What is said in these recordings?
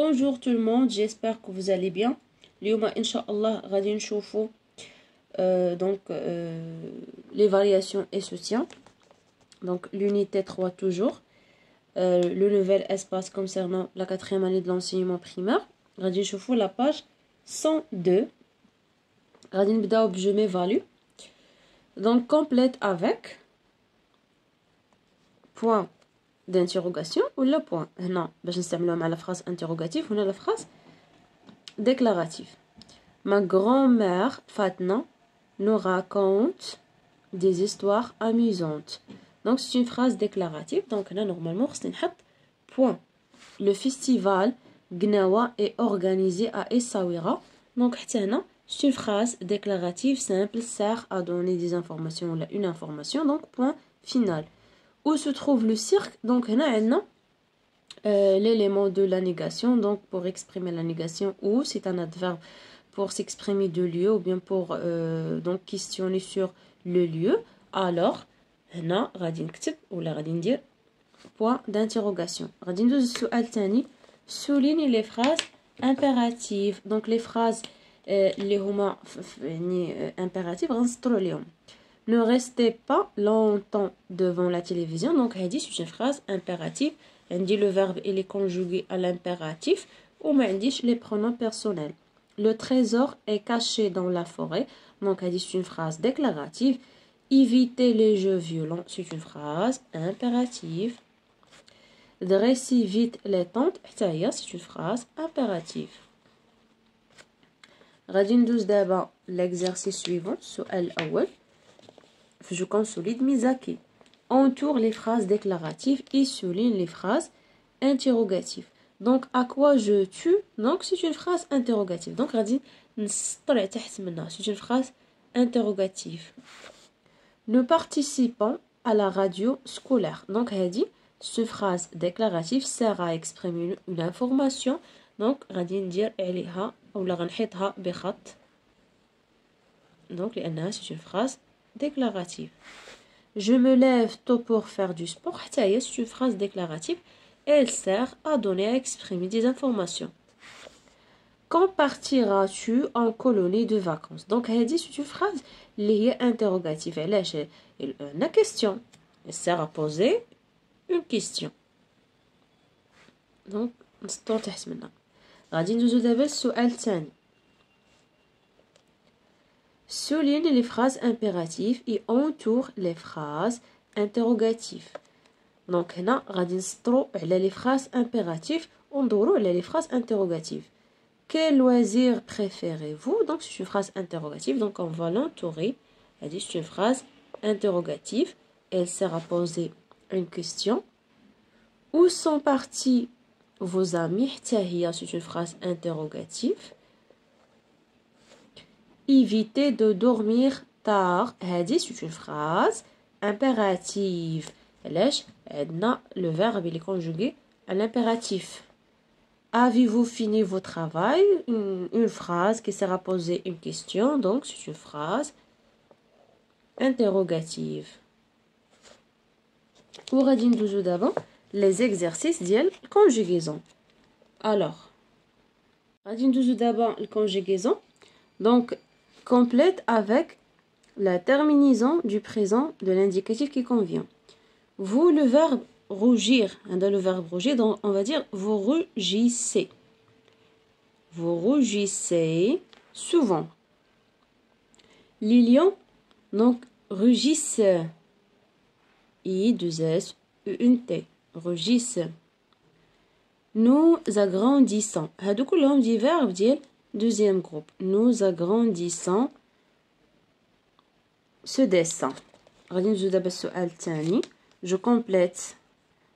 Bonjour tout le monde, j'espère que vous allez bien. اليوم إن شاء الله غادي نشوفوا les variations et soutiens. Donc l'unité 3 toujours. Le nouvel espace concernant la 4e année de l'enseignement primaire. غادي نشوفوا la page 102. غادي نبداو ب je m'évalue. Donc complète avec point d'interrogation ou le point. Non, باش نستعملوها مع la phrase interrogative هنا la phrase déclarative. Ma grand-mère Fatna nous raconte des histoires amusantes. Donc c'est une phrase déclarative. Donc là normalement خصني نحط point. Le festival Gnawa est organisé à Essaouira. Donc حتى هنا c'est une phrase déclarative simple sert à donner des informations ou une information. Donc point final. Où se trouve le cirque? Donc هنا عندنا l'élément de la négation. Donc pour exprimer la négation, ou c'est un adverbe pour s'exprimer de lieu ou bien pour donc questionner sur le lieu. Alors هنا غادي نكتب ولا غادي ندير point d'interrogation. غادي ندوز للسؤال الثاني. Souligne les phrases impératives. Donc les phrases اللي هما يعني impératives غنسطروا عليهم. Ne restez pas longtemps devant la télévision. Donc هادي c'est une phrase impérative. عندي le verbe il est conjugué à l'impératif وما عنديش les pronoms personnels. Le trésor est caché dans la forêt. Donc هادي c'est une phrase déclarative. Éviter les jeux violents, c'est une phrase impérative. Dresser vite les tentes, c'est une phrase impérative. غادي ندوز دابا l'exercice suivant. السؤال الأول. Je consolide mes acquis. Entoure les phrases déclaratives et souligne les phrases interrogatives. Donc à quoi je tue? Donc c'est une phrase interrogative. Donc غادي نسطر تحت منها. C'est une phrase interrogative. Nous participons à la radio scolaire. Donc هادي cette phrase déclarative sert à exprimer une information. Donc غادي ندير عليها ولا غنحيطها بخط. Donc لأنها c'est une phrase déclarative. Je me lève tôt pour faire du sport. C'est une phrase déclarative. Elle sert à donner, à exprimer des informations. Quand partiras-tu en colonie de vacances? Donc, c'est une phrase liée interrogative. Elle est une question. Elle sert à poser une question. Donc, نسطو تحت منها. غادي ندوزو دابا السؤال الثاني. Souligne les phrases impératives et entoure les phrases interrogatives. Donc هنا غادي نسطرو على les phrases impératives وندورو على les phrases interrogatives. Quel loisir préférez-vous? Donc c'est une phrase interrogative. Donc on va l'entourer. C'est une phrase interrogative. Elle sert à poser une question. Où sont partis vos amis? C'est une phrase interrogative. Évitez de dormir tard. C'est une phrase impérative. Le verbe il est conjugué à l'impératif. Avez-vous fini vos travail? Une phrase qui sert à poser une question. Donc c'est une phrase interrogative. Pour ندوزو d'abord les exercices ديال conjugaison. Alors غادي ندوزو d'abord la conjugaison. Donc complète avec la terminaison du présent de l'indicatif qui convient. Vous, le verbe rougir, dans le verbe rougir, donc on va dire vous rougissez. Vous rougissez souvent. Les lions, donc rugissent. I2S, une T. Rugissent. Nous agrandissons. هادو كلهم دي verbes ديال deuxième groupe. Nous agrandissons ce dessin. غادي ندوزو دابا السؤال الثاني. Je complète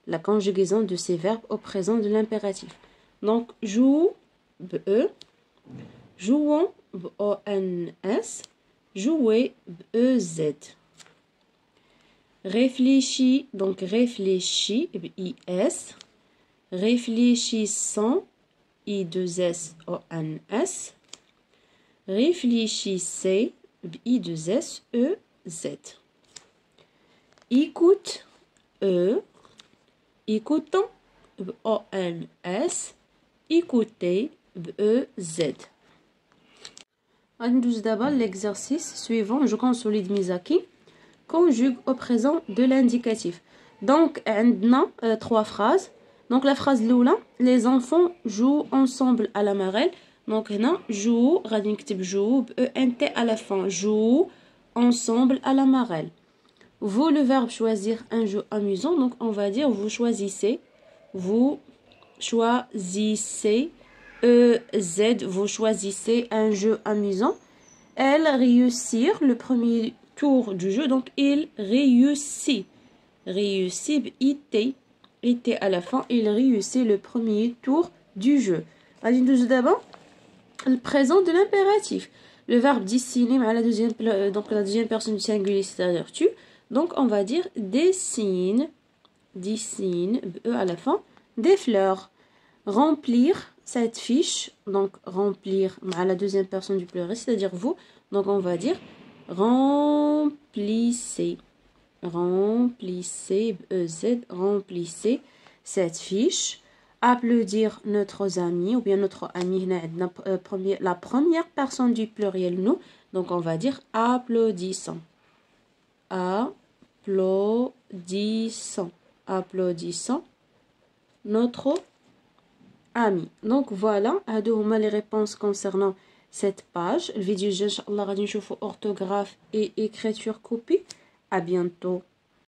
la conjugaison de ces verbes au présent de l'impératif. Donc joue be, jouons ons, jouer ez. Réfléchis, donc réfléchis is. Réfléchissons I2S ONS. Réfléchissez I2S EZ. Écoute écoutons ONS. écouter E-Z. ندوز d'abord l'exercice suivant. Je consolide mes acquis. Conjugue au présent de l'indicatif. Donc, on a 3 phrases. Donc, la phrase l'oula, les enfants jouent ensemble à la marelle. Donc, هنا jouent, غادي نكتب jouent, ENT à la fin. Jouent ensemble à la marelle. Vous, le verbe choisir un jeu amusant. Donc, on va dire vous choisissez. Vous choisissez. EZ, vous choisissez un jeu amusant. Elle réussir le premier tour du jeu. Donc, il réussit. Réussit, IT à la fin. Il réussit le premier tour du jeu. Allez, nous d'abord le présent de l'impératif. Le verbe dessiner, donc la deuxième personne du singulier, c'est-à-dire tu. Donc, on va dire dessine, dessine, E à la fin, des fleurs. Remplir cette fiche, donc remplir à la deuxième personne du pluriel, c'est-à-dire vous. Donc, on va dire remplissez, remplissez, EZ, remplissez cette fiche. Applaudir notre ami ou bien notre ami, la première personne du pluriel, nous. Donc, on va dire applaudissant. Applaudissant. Applaudissant notre ami. Donc, voilà. Les réponses concernant cette page. Le vidéo, Inch'Allah, غادي نشوفوا orthographe et écriture copie. À bientôt.